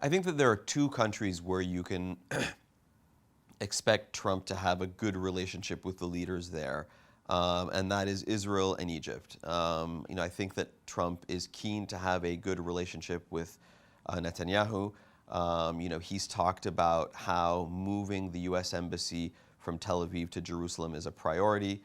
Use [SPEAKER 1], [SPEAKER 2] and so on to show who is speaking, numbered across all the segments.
[SPEAKER 1] I think that there are two countries where you can expect Trump to have a good relationship with the leaders there, and that is Israel and Egypt. I think that Trump is keen to have a good relationship with Netanyahu. He's talked about how moving the U.S. embassy from Tel Aviv to Jerusalem is a priority.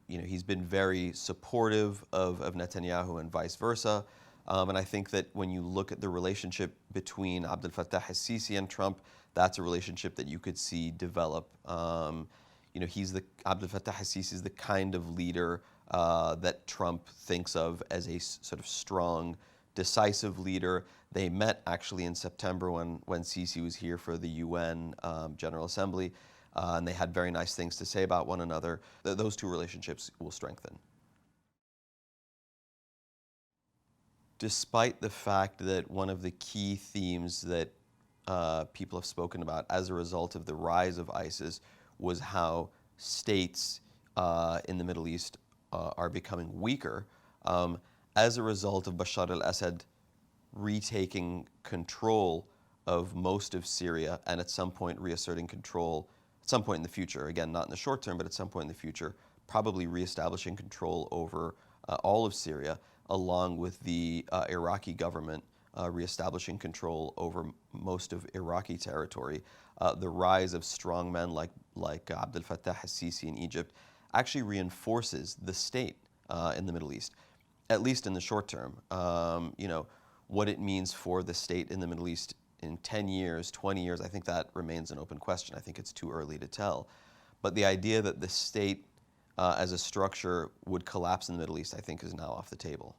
[SPEAKER 1] He's been very supportive of Netanyahu and vice versa. And I think that when you look at the relationship between Abdel Fattah al-Sisi and Trump, that's a relationship that you could see develop. Abdel Fattah al-Sisi is the kind of leader that Trump thinks of as a sort of strong, decisive leader. They met actually in September when Sisi was here for the UN General Assembly, and they had very nice things to say about one another. Those two relationships will strengthen. Despite the fact that one of the key themes that people have spoken about as a result of the rise of ISIS was how states in the Middle East are becoming weaker as a result of Bashar al-Assad retaking control of most of Syria and at some point reasserting control, at some point in the future, again, not in the short term, but at some point in the future, probably reestablishing control over all of Syria, along with the Iraqi government reestablishing control over most of Iraqi territory. The rise of strongmen like Abdel Fattah al-Sisi in Egypt actually reinforces the state in the Middle East, at least in the short term. What it means for the state in the Middle East in 10 years, 20 years, I think that remains an open question. I think it's too early to tell. But the idea that the state as a structure would collapse in the Middle East, I think, is now off the table.